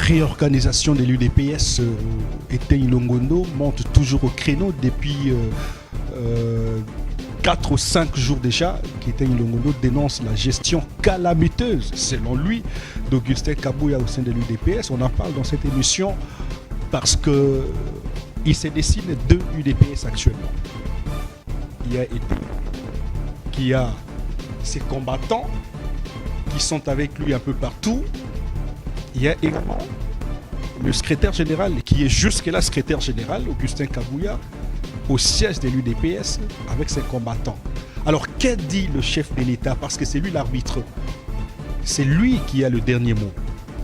réorganisation de l'UDPS, Étienne Longondo monte toujours au créneau depuis 4 ou 5 jours déjà qu'Étienne Longondo dénonce la gestion calamiteuse, selon lui, d'Augustin Kabouya au sein de l'UDPS. On en parle dans cette émission parce qu'il se dessine 2 UDPS actuellement. Il y a Étienne qui a ses combattants qui sont avec lui un peu partout. Il y a également le secrétaire général, qui est jusque-là secrétaire général, Augustin Kabouya, au siège de l'UDPS avec ses combattants. Alors, qu'a dit le chef de l'État? Parce que c'est lui l'arbitre. C'est lui qui a le dernier mot.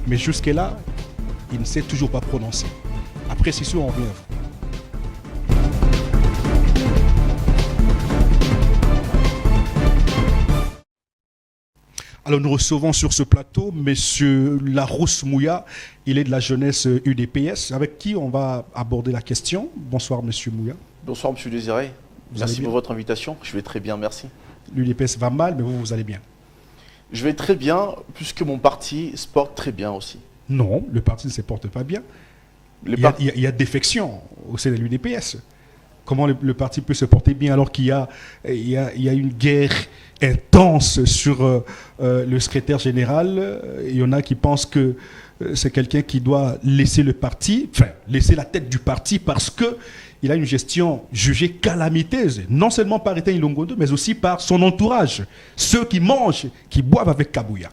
Mais jusque-là, il ne s'est toujours pas prononcé. Après, c'est sûr, on revient à vous. Alors nous recevons sur ce plateau M. Larousse Mouya, il est de la jeunesse UDPS, avec qui on va aborder la question. Bonsoir M. Mouya. Bonsoir M. Désiré, merci pour votre invitation, je vais très bien, merci. L'UDPS va mal, mais vous allez bien? Je vais très bien, puisque mon parti se porte très bien aussi. Non, le parti ne se porte pas bien. Il y a défection au sein de l'UDPS. Comment le parti peut se porter bien alors qu'il y a une guerre intense sur le secrétaire général? Il y en a qui pensent que c'est quelqu'un qui doit laisser le parti, enfin laisser la tête du parti parce qu'il a une gestion jugée calamiteuse, non seulement par Étienne Longondo, mais aussi par son entourage, ceux qui mangent, qui boivent avec Kabouya.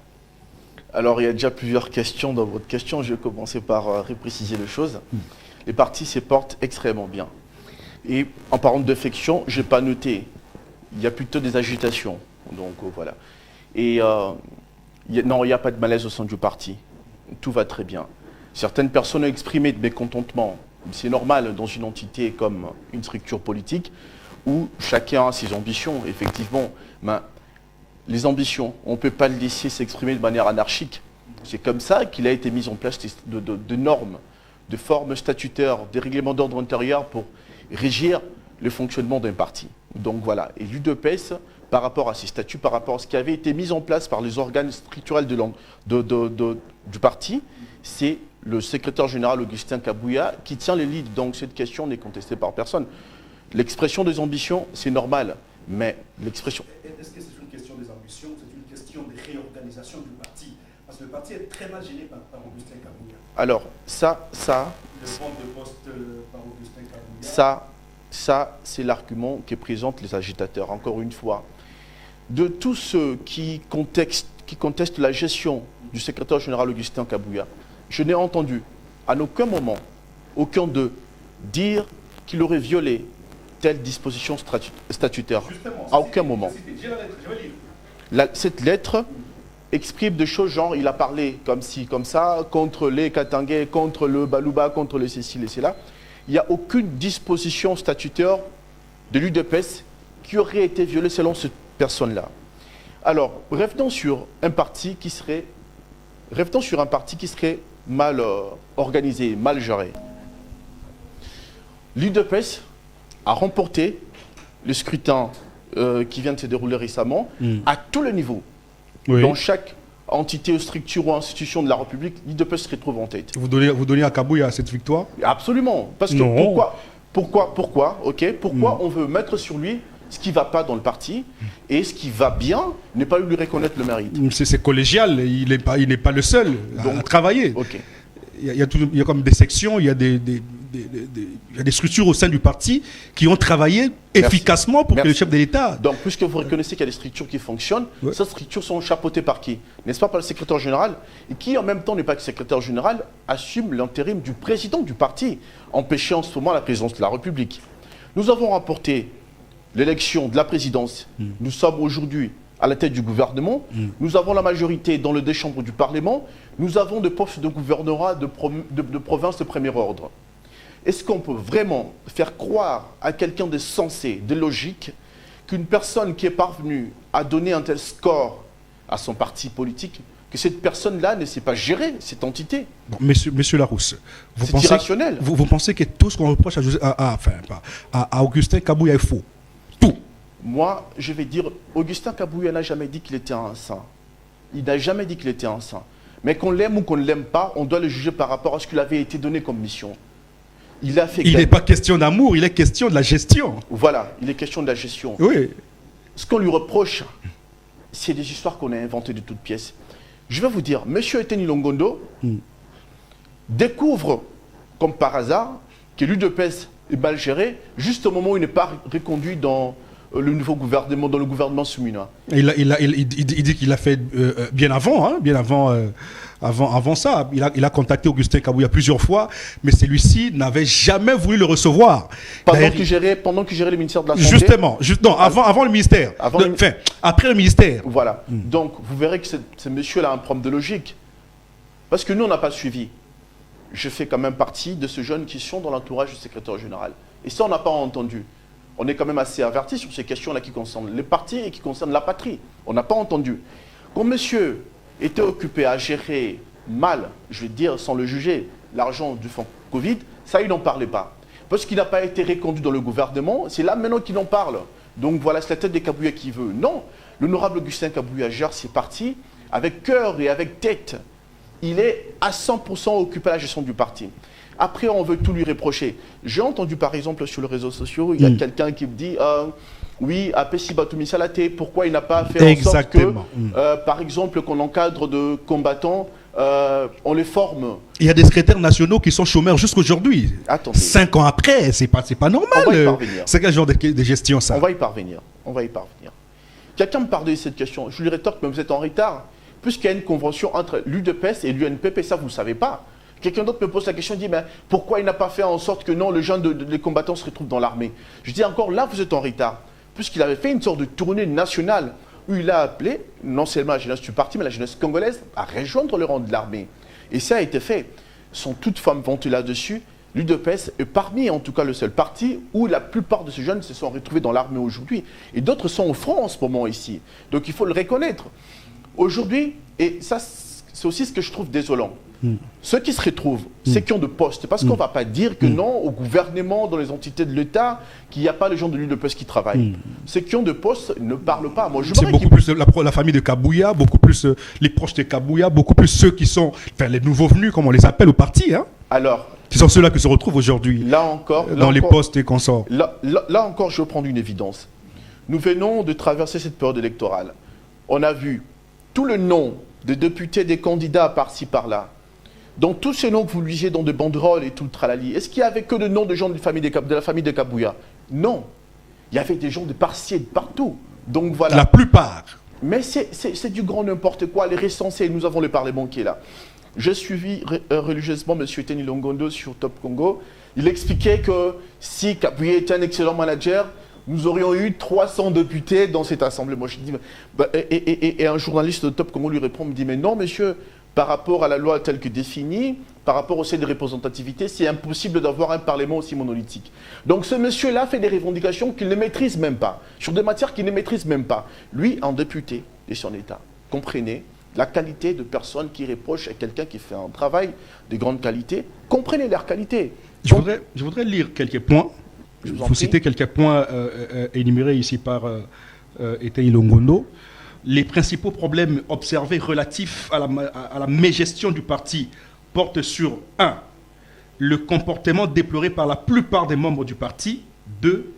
Alors il y a déjà plusieurs questions dans votre question, je vais commencer par repréciser les choses. Les partis se portent extrêmement bien. Et en parlant de défection, je n'ai pas noté. Il y a plutôt des agitations. Donc voilà. Et non, il n'y a pas de malaise au sein du parti. Tout va très bien. Certaines personnes ont exprimé de mécontentement. C'est normal dans une entité comme une structure politique où chacun a ses ambitions. Effectivement, mais les ambitions, on ne peut pas le laisser s'exprimer de manière anarchique. C'est comme ça qu'il a été mis en place de normes, de formes statutaires, des règlements d'ordre intérieur pour régir le fonctionnement d'un parti. Donc voilà, et l'UDPS, par rapport à ses statuts, par rapport à ce qui avait été mis en place par les organes structurels du parti, c'est le secrétaire général Augustin Kabouya qui tient les leads. Donc cette question n'est contestée par personne. L'expression des ambitions, c'est normal, mais l'expression... Est-ce que c'est une question des ambitions, c'est une question de réorganisation du parti? Parce que le parti est très mal géré par Augustin Kabouya. Alors, ça... Le vente de poste par Augustin Kabouya... Ça, c'est l'argument que présentent les agitateurs. Encore une fois, de tous ceux qui contestent la gestion du secrétaire général Augustin Kabouya, je n'ai entendu à aucun moment, aucun d'eux, dire qu'il aurait violé telle disposition statutaire. Justement, à aucun moment. Cette lettre exprime des choses genre, il a parlé comme ci, comme ça, contre les Katangais, contre le Balouba, contre le Cécile et cela. Il n'y a aucune disposition statutaire de l'UDPS qui aurait été violée selon cette personne-là. Alors, revenons sur un parti qui serait mal organisé, mal géré. L'UDPS a remporté le scrutin qui vient de se dérouler récemment à tous les niveaux. Oui. Dans chaque entité, structure ou institution de la République, l'UDPS se retrouve en tête. Vous donnez à Kabouya cette victoire? Absolument. Parce que pourquoi on veut mettre sur lui ce qui ne va pas dans le parti et ce qui va bien, ne pas lui reconnaître le mérite? C'est collégial, il n'est pas le seul à travailler. Okay. Il y a comme des sections, il y a des structures au sein du parti qui ont travaillé efficacement pour que le chef de l'État... Donc, puisque vous reconnaissez qu'il y a des structures qui fonctionnent, ces structures sont chapeautées par qui? N'est-ce pas par le secrétaire général? Et qui, en même temps, n'est pas que secrétaire général, assume l'intérim du président du parti, empêchant en ce moment la présidence de la République. Nous avons remporté l'élection de la présidence. Nous sommes aujourd'hui à la tête du gouvernement. Nous avons la majorité dans les 2 chambres du Parlement. Nous avons des postes de gouvernorat de province de premier ordre. Est-ce qu'on peut vraiment faire croire à quelqu'un de sensé, de logique, qu'une personne qui est parvenue à donner un tel score à son parti politique, que cette personne-là ne sait pas gérer cette entité? Bon, monsieur Larousse, c'est irrationnel. Vous pensez que tout ce qu'on reproche à Augustin Kabouya est faux? Tout? Moi, je vais dire, Augustin Kabouya n'a jamais dit qu'il était un saint. Il n'a jamais dit qu'il était un saint. Mais qu'on l'aime ou qu'on ne l'aime pas, on doit le juger par rapport à ce qu'il avait été donné comme mission. Il a fait... Il n'est pas question d'amour, il est question de la gestion. Voilà, il est question de la gestion. Oui. Ce qu'on lui reproche, c'est des histoires qu'on a inventées de toutes pièces. Je vais vous dire, M. Eteni Longondo découvre, comme par hasard, que l'UDPS est mal géré, juste au moment où il n'est pas reconduit dans le nouveau gouvernement, dans le gouvernement Soumina. Il dit qu'il l'a fait bien avant, hein, avant ça. Il a contacté Augustin Kabouya plusieurs fois, mais celui-ci n'avait jamais voulu le recevoir. Pendant qu'il gérait le ministère de la Santé. Justement, avant le ministère. Après le ministère. Voilà. Donc, vous verrez que ce monsieur-là a un problème de logique. Parce que nous, on n'a pas suivi. Je fais quand même partie de ceux jeunes qui sont dans l'entourage du secrétaire général. Et ça, on n'a pas entendu. On est quand même assez avertis sur ces questions-là qui concernent les partis et qui concernent la patrie. On n'a pas entendu. Quand monsieur était occupé à gérer mal, je vais dire sans le juger, l'argent du fonds Covid, ça, il n'en parlait pas. Parce qu'il n'a pas été reconduit dans le gouvernement, c'est là maintenant qu'il en parle. Donc voilà, c'est la tête des Kabouya qui veut. Non, l'honorable Augustin Kabouya gère ses partis avec cœur et avec tête. Il est à 100% occupé à la gestion du parti. Après, on veut tout lui reprocher. J'ai entendu, par exemple, sur les réseaux sociaux, il y a quelqu'un qui me dit oui, Apessi Batoumi Salaté, pourquoi il n'a pas fait en sorte que, par exemple, qu'on encadre de combattants, on les forme. Il y a des secrétaires nationaux qui sont chômeurs jusqu'aujourd'hui. 5 ans après, c'est pas normal. C'est quel genre de gestion, ça? On va y parvenir. Quelqu'un me parle de cette question. Je lui rétorque, mais vous êtes en retard. Puisqu'il y a une convention entre l'UDPS et l'UNPP, ça, vous ne savez pas. Quelqu'un d'autre me pose la question, dit, mais pourquoi il n'a pas fait en sorte que non, les jeunes les combattants se retrouvent dans l'armée? Je dis encore, là, vous êtes en retard. Puisqu'il avait fait une sorte de tournée nationale où il a appelé, non seulement la jeunesse du parti, mais la jeunesse congolaise, à rejoindre le rang de l'armée. Et ça a été fait. Sont toutes femmes vantées là-dessus. L'UDPS est parmi, en tout cas, le seul parti où la plupart de ces jeunes se sont retrouvés dans l'armée aujourd'hui. Et d'autres sont au front en ce moment ici. Donc il faut le reconnaître. Aujourd'hui, et ça, c'est aussi ce que je trouve désolant. Ceux qui se retrouvent, ceux qui ont de postes, parce qu'on ne va pas dire que non, au gouvernement, dans les entités de l'État, qu'il n'y a pas les gens de l'UDPS qui travaillent. Ceux qui ont de postes ne parlent pas. C'est beaucoup plus la famille de Kabouya, beaucoup plus les proches de Kabouya, beaucoup plus ceux qui sont, enfin les nouveaux venus, comme on les appelle au parti. Hein. Alors, ce sont ceux-là qui se retrouvent aujourd'hui dans les postes et consorts. Là encore, je vais prendre une évidence. Nous venons de traverser cette période électorale. On a vu tout le nom de députés, des candidats par-ci, par-là. Donc tous ces noms que vous lisez dans des banderoles et tout le tralali, est-ce qu'il n'y avait que de noms de gens de la famille de Kabouya? Non. Il y avait des gens de par-ci et de partout. Donc voilà. La plupart. Mais c'est du grand n'importe quoi. Les recensés, nous avons les parlements qui est là. J'ai suivi religieusement M. Eteni Longondo sur Top Congo. Il expliquait que si Kabouya était un excellent manager, nous aurions eu 300 députés dans cette assemblée. Moi, je dis, et un journaliste de Top Congo lui répond, me dit, mais non, monsieur, par rapport à la loi telle que définie, par rapport au seuil de représentativité, c'est impossible d'avoir un parlement aussi monolithique. Donc ce monsieur-là fait des revendications qu'il ne maîtrise même pas, sur des matières qu'il ne maîtrise même pas. Lui, en député de son État, comprenez la qualité de personnes qui reprochent à quelqu'un qui fait un travail de grande qualité, comprenez leur qualité. Je voudrais lire quelques points. Il faut citer quelques points énumérés ici par Eteni Longondo. Les principaux problèmes observés relatifs à la mégestion du parti portent sur 1. Le comportement déploré par la plupart des membres du parti. 2.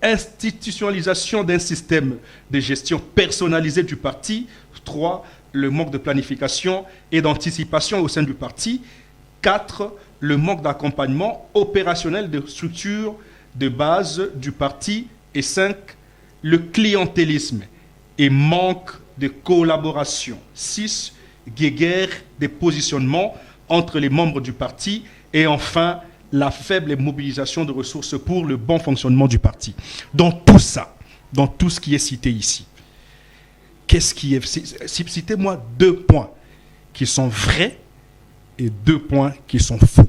Institutionnalisation d'un système de gestion personnalisé du parti. 3. Le manque de planification et d'anticipation au sein du parti. 4. Le manque d'accompagnement opérationnel de structures de base du parti. Et 5. Le clientélisme et manque de collaboration. 6. Guéguerre des positionnements entre les membres du parti. Et enfin, la faible mobilisation de ressources pour le bon fonctionnement du parti. Dans tout ça, dans tout ce qui est cité ici, qu'est-ce qui est... Citez-moi 2 points qui sont vrais et 2 points qui sont faux.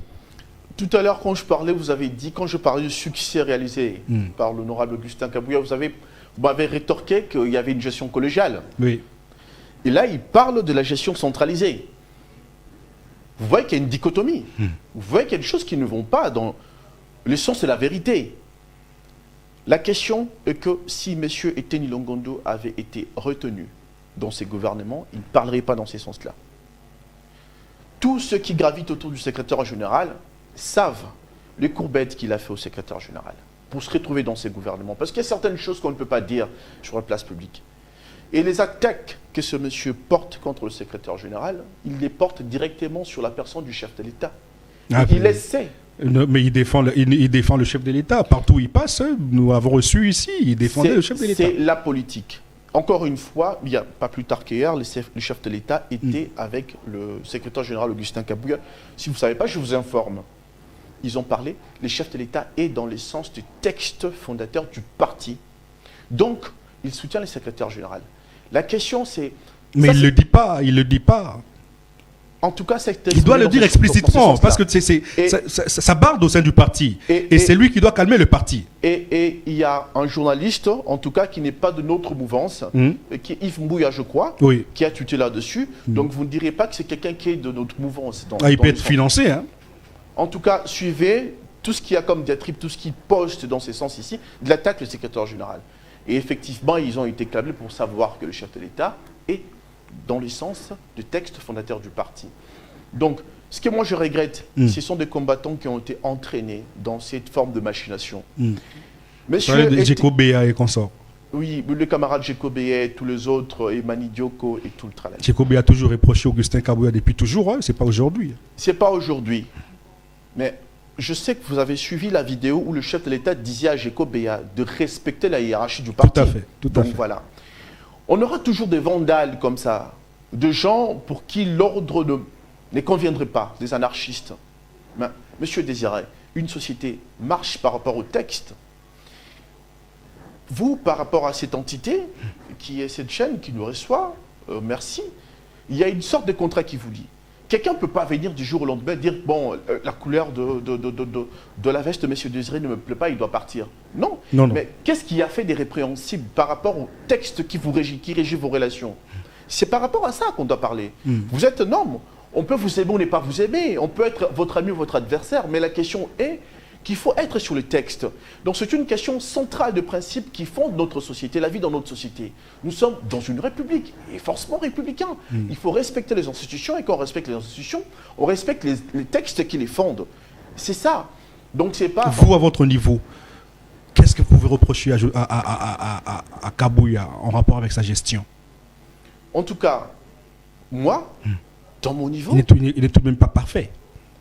Tout à l'heure, quand je parlais, vous avez dit, quand je parlais du succès réalisé par l'honorable Augustin Kabouya, vous m'avez rétorqué qu'il y avait une gestion collégiale. Oui. Et là, il parle de la gestion centralisée. Vous voyez qu'il y a une dichotomie. Vous voyez qu'il y a des choses qui ne vont pas dans le sens de la vérité. La question est que si M. Eteni Longondo avait été retenu dans ses gouvernements, il ne parlerait pas dans ces sens-là. tous ceux qui gravitent autour du secrétaire général savent les courbettes qu'il a fait au secrétaire général pour se retrouver dans ces gouvernements. Parce qu'il y a certaines choses qu'on ne peut pas dire sur la place publique. Et les attaques que ce monsieur porte contre le secrétaire général, il les porte directement sur la personne du chef de l'État. Il essaie. Mais il défend le chef de l'État. Partout où il passe, nous l'avons reçu ici, il défendait le chef de l'État. C'est la politique. Encore une fois, il n'y a pas plus tard qu'hier, le chef de l'État était avec le secrétaire général Augustin Kabouya. Si vous ne savez pas, je vous informe. Ils ont parlé, le chef de l'État est dans le sens du texte fondateur du parti. Donc, il soutient le secrétaire général. La question, c'est... Mais il ne le dit pas. En tout cas, il doit le dire explicitement, parce que ça barde au sein du parti. Et c'est lui qui doit calmer le parti. Et il y a un journaliste, en tout cas, qui n'est pas de notre mouvance, qui est Yves Mbouya, je crois, qui a tuté là-dessus. Donc, vous ne direz pas que c'est quelqu'un qui est de notre mouvance. Il peut être financé. Hein. En tout cas, suivez tout ce qu'il y a comme diatribe, tout ce qu'il poste dans ces sens ici, de l'attaque le secrétaire général. Et effectivement, ils ont été câblés pour savoir que le chef de l'État est dans le sens du texte fondateur du parti. Donc, ce que moi je regrette, ce sont des combattants qui ont été entraînés dans cette forme de machination. Monsieur Djeko Béa et consorts. Oui, le camarade Djeko Béa, tous les autres, et Mani Dioko et tout le travail. Djeko Béa a toujours reproché Augustin Kabouya depuis toujours, hein, c'est pas aujourd'hui. C'est pas aujourd'hui. Mais je sais que vous avez suivi la vidéo où le chef de l'État disait à Djeko Béa de respecter la hiérarchie du parti. Tout à fait, tout à fait. Voilà. On aura toujours des vandales comme ça, de gens pour qui l'ordre ne conviendrait pas, des anarchistes. Mais, Monsieur Désiré, une société marche par rapport au texte. Vous, par rapport à cette entité, qui est cette chaîne qui nous reçoit, merci, il y a une sorte de contrat qui vous lie. Quelqu'un ne peut pas venir du jour au lendemain dire « Bon, la couleur de la veste de M. Désiré ne me plaît pas, il doit partir. » Non. Mais qu'est-ce qui a fait des répréhensibles par rapport au texte qui régit vos relations? C'est par rapport à ça qu'on doit parler. Vous êtes un homme. On peut vous aimer ou ne pas vous aimer. On peut être votre ami ou votre adversaire. Mais la question est qu'il faut être sur le texte. Donc c'est une question centrale de principe qui fonde notre société, la vie dans notre société. Nous sommes dans une république, et forcément républicain. Il faut respecter les institutions, et quand on respecte les institutions, on respecte les textes qui les fondent. C'est ça. Donc c'est pas... Vous, à votre niveau, qu'est-ce que vous pouvez reprocher à Kabouya en rapport avec sa gestion? En tout cas, moi, dans mon niveau... Il n'est tout de même pas parfait.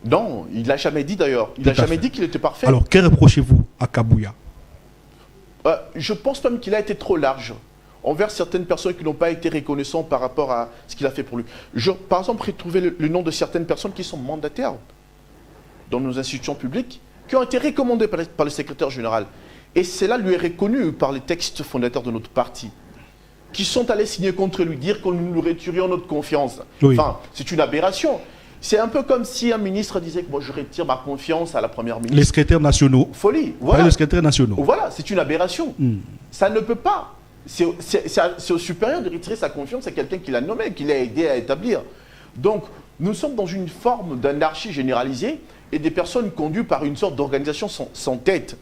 Non, il n'a jamais dit d'ailleurs. Il n'a jamais dit qu'il était parfait. Alors, que reprochez-vous à Kabouya? Je pense même qu'il a été trop large envers certaines personnes qui n'ont pas été reconnaissantes par rapport à ce qu'il a fait pour lui. Par exemple, retrouver le nom de certaines personnes qui sont mandataires dans nos institutions publiques, qui ont été recommandées par le secrétaire général. Et cela lui est reconnu par les textes fondateurs de notre parti, qui sont allés signer contre lui, dire que nous lui retirions notre confiance. Oui. Enfin, c'est une aberration. C'est un peu comme si un ministre disait que moi je retire ma confiance à la première ministre. Les secrétaires nationaux. Folie. Voilà. Les secrétaires nationaux. Voilà, c'est une aberration. Ça ne peut pas. C'est au supérieur de retirer sa confiance à quelqu'un qui l'a nommé, qui l'a aidé à établir. Donc, nous sommes dans une forme d'anarchie généralisée et des personnes conduites par une sorte d'organisation sans tête.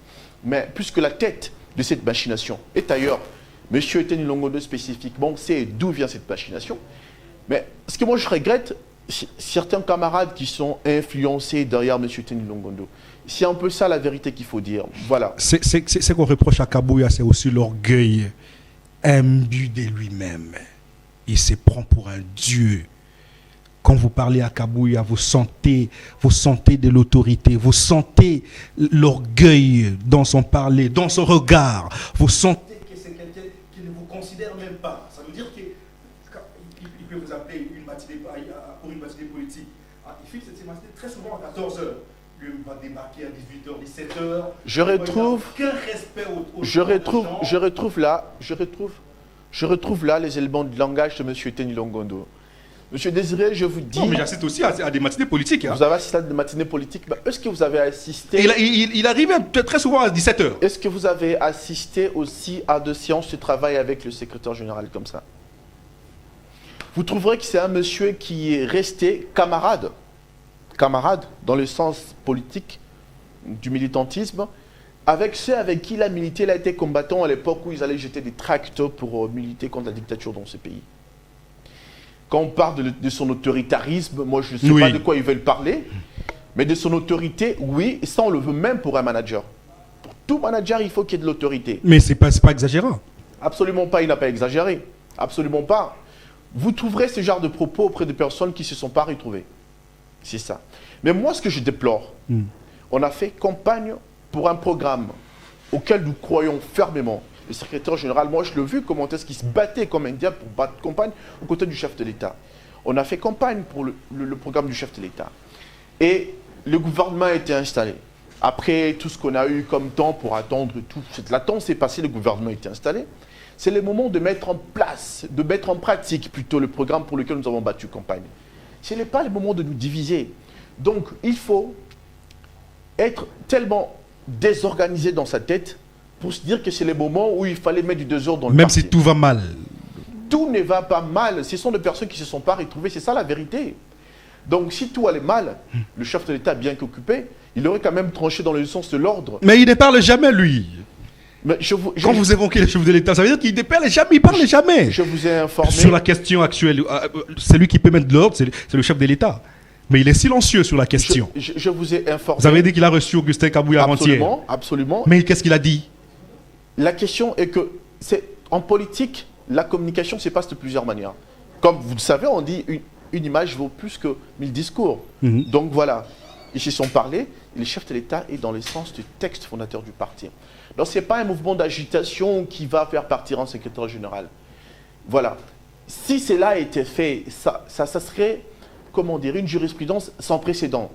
Mais plus que la tête de cette machination est ailleurs. M. Etienne Longondo spécifiquement sait d'où vient cette machination. Mais ce que moi je regrette, certains camarades qui sont influencés derrière M. Etienne Longondo. C'est un peu ça la vérité qu'il faut dire. Voilà. C'est qu'on reproche à Kabouya, c'est aussi l'orgueil imbu de lui-même. Il se prend pour un dieu. Quand vous parlez à Kabouya, vous sentez de l'autorité, vous sentez l'orgueil dans son parler, dans son regard. Vous sentez que c'est quelqu'un qui ne vous considère même pas. Ça veut dire qu'il peut vous appeler une matinée pour une matinée politique. Il fixe cette matinée très souvent à 14h. Lui va débarquer à 18h, 17h. Je retrouve là les éléments de langage de M. Etienne Longondo. Monsieur Désiré, je vous dis... Non, mais j'assiste aussi à des matinées politiques. Hein. Vous avez assisté à des matinées politiques. Est-ce que vous avez assisté... Il arrive très souvent à 17h. Est-ce que vous avez assisté aussi à des séances de travail avec le secrétaire général comme ça? Vous trouverez que c'est un monsieur qui est resté camarade dans le sens politique du militantisme, avec ceux avec qui il a milité. Il a été combattant à l'époque où ils allaient jeter des tracts pour militer contre la dictature dans ce pays. quand on parle de son autoritarisme, moi je ne sais pas de quoi ils veulent parler, mais de son autorité, oui, et ça on le veut même pour un manager. Pour tout manager, il faut qu'il y ait de l'autorité. Mais c'est pas exagérant. Absolument pas, il n'a pas exagéré. Absolument pas. Vous trouverez ce genre de propos auprès de personnes qui ne se sont pas retrouvées. C'est ça. Mais moi, ce que je déplore, on a fait campagne pour un programme auquel nous croyons fermement. Le secrétaire général, moi je l'ai vu, comment est-ce qu'il se battait comme un diable pour battre campagne aux côtés du chef de l'État. On a fait campagne pour le programme du chef de l'État. Et le gouvernement a été installé. Après tout ce qu'on a eu comme temps pour attendre, tout cette latence est passée, le gouvernement a été installé. C'est le moment de mettre en place, de mettre en pratique plutôt le programme pour lequel nous avons battu campagne. Ce n'est pas le moment de nous diviser. Donc il faut être tellement désorganisé dans sa tête pour se dire que c'est le moment où il fallait mettre du désordre dans le parti. Même si tout va mal. Tout ne va pas mal. Ce sont des personnes qui ne se sont pas retrouvées. C'est ça la vérité. Donc si tout allait mal, le chef de l'État, bien qu'occupé, il aurait quand même tranché dans le sens de l'ordre. Mais il ne parle jamais, lui. Mais quand vous évoquez le chef de l'État, ça veut dire qu'il ne parle jamais. Il parle jamais. Je vous ai informé. Sur la question actuelle, celui qui peut mettre de l'ordre, c'est le chef de l'État. Mais il est silencieux sur la question. Je vous ai informé. Vous avez dit qu'il a reçu Augustin Kabouya avant-hier. Absolument, absolument. Mais qu'est-ce qu'il a dit? La question est que, en politique, la communication se passe de plusieurs manières. Comme vous le savez, on dit une image vaut plus que 1000 discours. Donc voilà, ils se sont parlé, et le chef de l'État est dans le sens du texte fondateur du parti. Donc ce n'est pas un mouvement d'agitation qui va faire partir un secrétaire général. Voilà. Si cela a été fait, ça serait, comment dire, une jurisprudence sans précédent.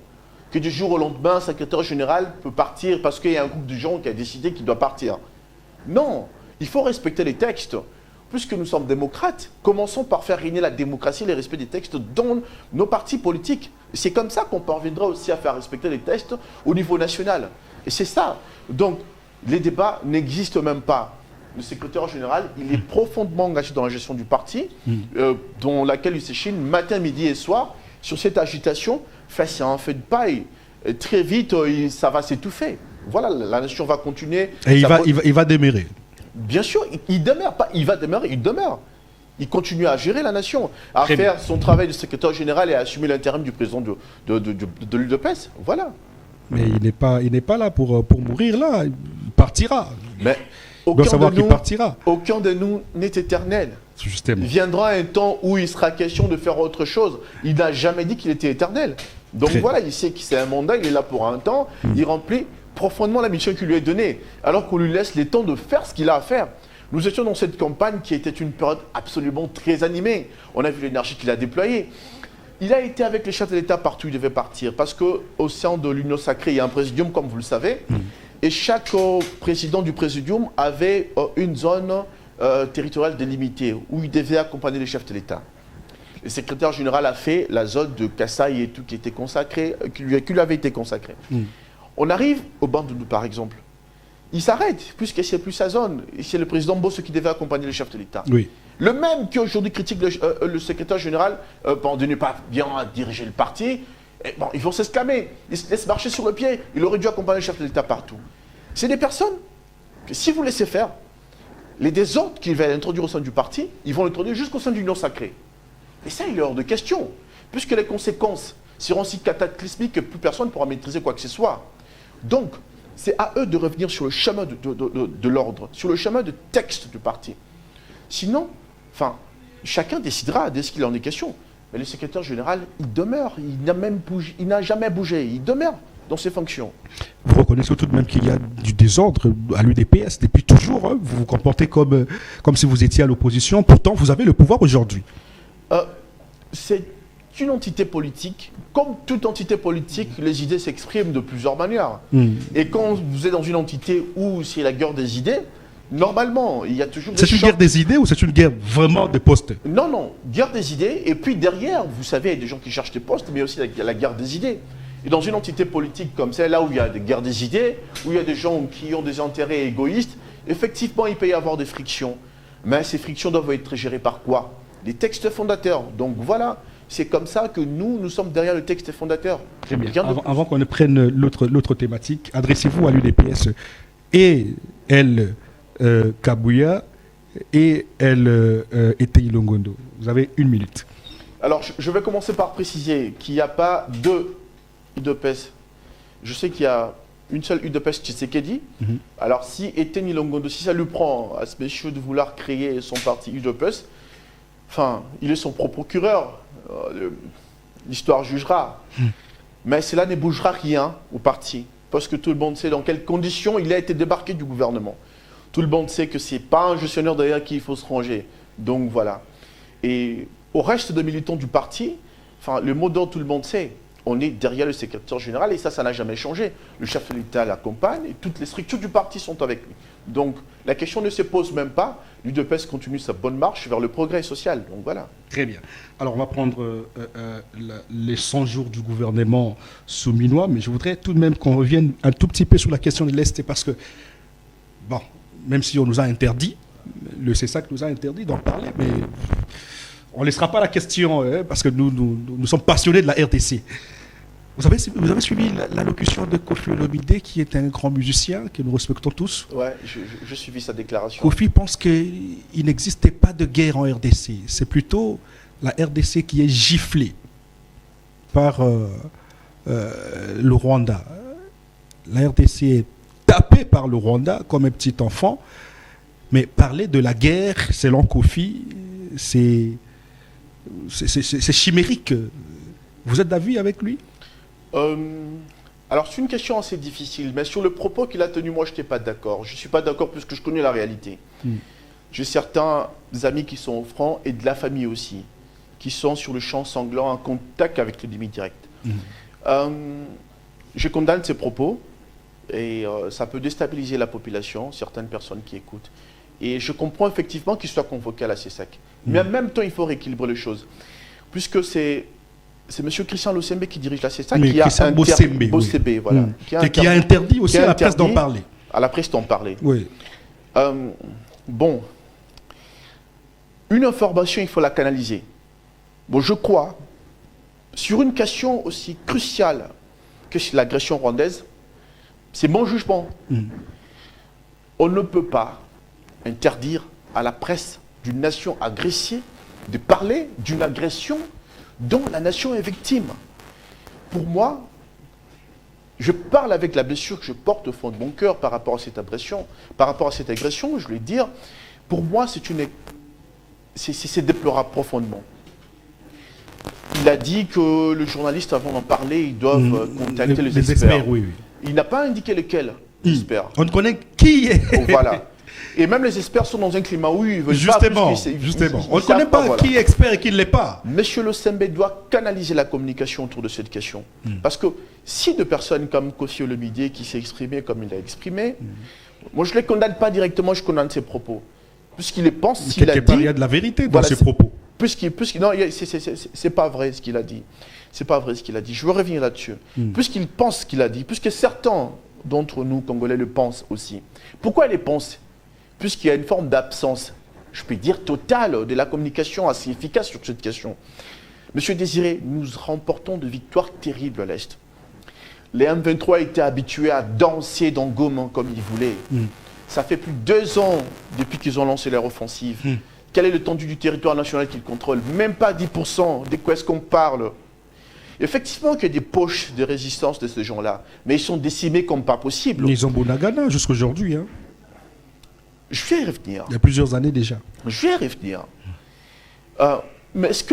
Que du jour au lendemain, un secrétaire général peut partir parce qu'il y a un groupe de gens qui a décidé qu'il doit partir. Non, il faut respecter les textes. Puisque nous sommes démocrates, commençons par faire régner la démocratie et le respect des textes dans nos partis politiques. C'est comme ça qu'on parviendra aussi à faire respecter les textes au niveau national. Et c'est ça. Donc, les débats n'existent même pas. Le secrétaire général, il est profondément engagé dans la gestion du parti, dans laquelle il s'échine matin, midi et soir. Sur cette agitation, c'est un feu de paille. Et très vite, ça va s'étouffer. Voilà, la nation va continuer. Et il va demeurer. Bien sûr, il demeure. Pas, il va demeurer, il demeure. Il continue à gérer la nation, à faire son travail de secrétaire général et à assumer l'intérim du président de l'UDPS. Voilà. Mais il n'est pas là pour mourir là. Il partira. Mais il doit savoir qu'il partira. Aucun de nous n'est éternel. Justement. Il viendra un temps où il sera question de faire autre chose. Il n'a jamais dit qu'il était éternel. Donc voilà, il sait que c'est un mandat, il est là pour un temps, il remplit profondément la mission qui lui est donnée, alors qu'on lui laisse le temps de faire ce qu'il a à faire. Nous étions dans cette campagne qui était une période absolument très animée. On a vu l'énergie qu'il a déployée. Il a été avec les chefs de l'État partout où il devait partir, parce qu'au sein de l'Union Sacrée, il y a un présidium, comme vous le savez, et chaque président du présidium avait une zone territoriale délimitée, où il devait accompagner les chefs de l'État. Le secrétaire général a fait la zone de Kasaï et tout qui était consacré, qui lui avait été consacré. On arrive au Bandundu, par exemple. Il s'arrête, puisque c'est plus sa zone. C'est le président Bosso qui devait accompagner le chef de l'État. Oui. Le même qui aujourd'hui critique le secrétaire général de ne pas bien diriger le parti. Bon, ils vont s'exclamer. Ils se laissent marcher sur le pied. Il aurait dû accompagner le chef de l'État partout. C'est des personnes que si vous laissez faire, les désordres qu'ils veulent introduire au sein du parti, ils vont l'introduire jusqu'au sein de l'Union Sacrée. Et ça, il est hors de question. Puisque les conséquences seront si cataclysmiques que plus personne ne pourra maîtriser quoi que ce soit. Donc, c'est à eux de revenir sur le chemin de l'ordre, sur le chemin de texte du parti. Sinon, chacun décidera de ce qu'il en est question. Mais le secrétaire général, il demeure, il n'a jamais bougé, il demeure dans ses fonctions. Vous reconnaissez tout de même qu'il y a du désordre à l'UDPS depuis toujours. Hein. Vous vous comportez comme si vous étiez à l'opposition. Pourtant, vous avez le pouvoir aujourd'hui. C'est une entité politique. Comme toute entité politique, les idées s'expriment de plusieurs manières. Et quand vous êtes dans une entité où c'est la guerre des idées, normalement, il y a toujours des C'est une guerre des idées ou c'est une guerre vraiment des postes? Non, guerre des idées. Et puis derrière, vous savez, il y a des gens qui cherchent des postes, mais aussi la guerre des idées. Et dans une entité politique comme celle-là, où il y a des guerres des idées, où il y a des gens qui ont des intérêts égoïstes, effectivement, il peut y avoir des frictions. Mais ces frictions doivent être gérées par quoi? Les textes fondateurs. Donc voilà, c'est comme ça que nous sommes derrière le texte fondateur. Très bien. Avant qu'on ne prenne l'autre thématique, adressez-vous à l'UDPS et Kabouya et Etei Longondo. Vous avez 1 minute. Alors, je vais commencer par préciser qu'il n'y a pas deux UDPS. Je sais qu'il y a une seule UDPS Tshisekedi. Alors, si Etienne Longondo, si ça lui prend à ce monsieur de vouloir créer son parti UDPS, enfin, il est son propre procureur. L'histoire jugera. Mais cela ne bougera rien au parti. Parce que tout le monde sait dans quelles conditions il a été débarqué du gouvernement. Tout le monde sait que ce n'est pas un gestionnaire derrière qui il faut se ranger. Donc voilà. Et au reste des militants du parti, enfin, le mot d'ordre, tout le monde sait. On est derrière le secrétaire général et ça n'a jamais changé. Le chef de l'État l'accompagne et toutes les structures du parti sont avec lui. Donc la question ne se pose même pas. L'UDPS continue sa bonne marche vers le progrès social. Donc voilà. Très bien. Alors on va prendre les 100 jours du gouvernement souminois, mais je voudrais tout de même qu'on revienne un tout petit peu sur la question de l'Est, parce que, bon, même si on nous a interdit, le CESAC nous a interdit d'en parler, mais on ne laissera pas la question, parce que nous sommes passionnés de la RDC. Vous avez suivi l'allocution de Kofi Olomide, qui est un grand musicien que nous respectons tous. Oui, j'ai suivi sa déclaration. Kofi pense qu'il n'existait pas de guerre en RDC. C'est plutôt la RDC qui est giflée par le Rwanda. La RDC est tapée par le Rwanda comme un petit enfant. Mais parler de la guerre, selon Kofi, c'est chimérique. Vous êtes d'avis avec lui ? Alors c'est une question assez difficile, mais sur le propos qu'il a tenu, moi je n'étais pas d'accord. Je ne suis pas d'accord puisque je connais la réalité. J'ai certains amis qui sont au front et de la famille aussi, qui sont sur le champ sanglant en contact avec l'ennemi direct. Je condamne ces propos et ça peut déstabiliser la population, certaines personnes qui écoutent. Et je comprends effectivement qu'il soit convoqué à la CESAC. Mais en même temps, il faut rééquilibrer les choses. Puisque c'est M. Christian Losembe qui dirige la CESAC qui a interdit, voilà, qui a interdit aussi à la presse d'en parler. À la presse d'en parler. Oui. Bon, une information, il faut la canaliser. Bon, je crois, sur une question aussi cruciale que l'agression rwandaise, c'est mon jugement. On ne peut pas interdire à la presse d'une nation agressée de parler d'une agression dont la nation est victime. Pour moi, je parle avec la blessure que je porte au fond de mon cœur par rapport à cette agression. Par rapport à cette agression, je voulais dire, pour moi, c'est déplorable profondément. Il a dit que le journaliste, avant d'en parler, ils doivent contacter les experts. Oui. Il n'a pas indiqué lesquels experts. On ne connaît qui est. Voilà. Et même les experts sont dans un climat où ils veulent justement. On ne connaît pas qui est expert et qui ne l'est pas. Monsieur Losembe doit canaliser la communication autour de cette question. Parce que si deux personnes comme Kofi Olomide qui s'est exprimé comme il a exprimé, moi je ne les condamne pas directement, je condamne ses propos. Puisqu'il pense, s'il a dit... il y a de la vérité dans ses propos. Non, c'est pas vrai ce qu'il a dit. C'est pas vrai ce qu'il a dit. Je veux revenir là-dessus. Puisqu'il pense ce qu'il a dit, puisque certains d'entre nous, Congolais, le pensent aussi. Pourquoi ils le pensent ? Puisqu'il y a une forme d'absence, je peux dire totale, de la communication assez efficace sur cette question. Monsieur Désiré, nous remportons de victoires terribles à l'Est. Les M23 étaient habitués à danser dans Goma comme ils voulaient. Ça fait plus de 2 ans depuis qu'ils ont lancé leur offensive. Quelle est l'étendue du territoire national qu'ils contrôlent? Même pas 10%. De quoi est-ce qu'on parle? Effectivement qu'il y a des poches de résistance de ces gens-là, mais ils sont décimés comme pas possible. Ils ont Bunagana jusqu'à aujourd'hui. Je vais y revenir. Il y a plusieurs années déjà. Je vais y revenir. Mais ce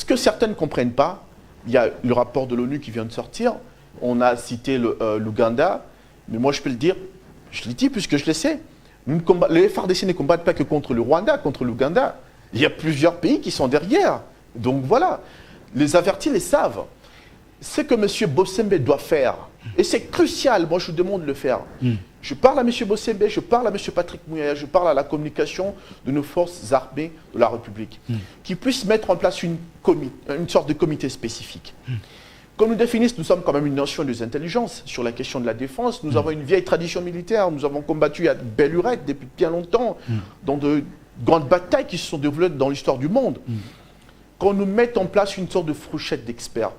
que certains ne comprennent pas, il y a le rapport de l'ONU qui vient de sortir, on a cité l'Ouganda, mais moi je peux le dire, je l'ai dit puisque je le sais, les FARDC ne combattent pas que contre le Rwanda, contre l'Ouganda. Il y a plusieurs pays qui sont derrière. Donc voilà, les avertis les savent. Ce que M. Bosembe doit faire, et c'est crucial, moi je vous demande de le faire. Je parle à M. Bosembe, je parle à M. Patrick Mouya, je parle à la communication de nos forces armées de la République, qui puissent mettre en place une sorte de comité spécifique. Comme nous définissons, nous sommes quand même une nation des intelligences sur la question de la défense. Nous avons une vieille tradition militaire, nous avons combattu à belle lurette depuis bien longtemps, dans de grandes batailles qui se sont développées dans l'histoire du monde. Qu'on nous mette en place une sorte de fourchette d'experts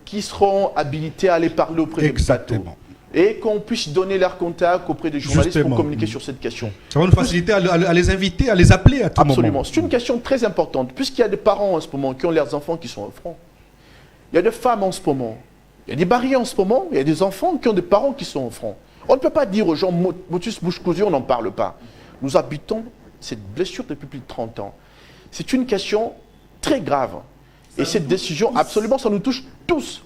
qui seront habilités à aller parler auprès des bateaux. et qu'on puisse donner leur contact auprès des journalistes Justement. pour communiquer sur cette question. Ça va nous faciliter à les inviter, à les appeler à tout Absolument. moment. C'est une question très importante, puisqu'il y a des parents en ce moment qui ont leurs enfants qui sont au front. Il y a des femmes en ce moment. Il y a des mariés en ce moment. Il y a des enfants qui ont des parents qui sont au front. On ne peut pas dire aux gens, motus bouche cousue, on n'en parle pas. Nous habitons cette blessure depuis plus de 30 ans. C'est une question très grave. Et cette décision, absolument, ça nous touche tous,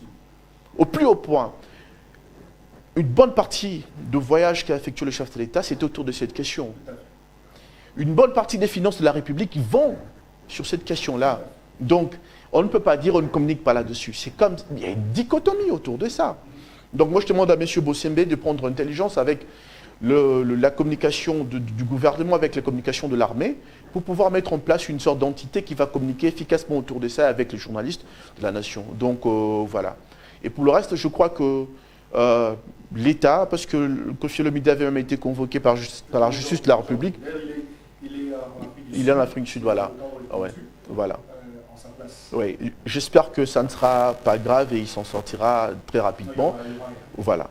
au plus haut point. Une bonne partie du voyage qu'a effectué le chef de l'État, c'est autour de cette question. Une bonne partie des finances de la République vont sur cette question-là. Donc, on ne peut pas dire on ne communique pas là-dessus. C'est comme, il y a une dichotomie autour de ça. Donc moi, je demande à M. Bossembe de prendre intelligence avec la communication du gouvernement, avec la communication de l'armée, pour pouvoir mettre en place une sorte d'entité qui va communiquer efficacement autour de ça avec les journalistes de la nation. Donc voilà. Et pour le reste, je crois que l'État, parce que Kofi Olomide avait même été convoqué par la justice de la République, il est en Afrique du Sud, voilà. Ah ouais, voilà. Oui, j'espère que ça ne sera pas grave et il s'en sortira très rapidement. Voilà.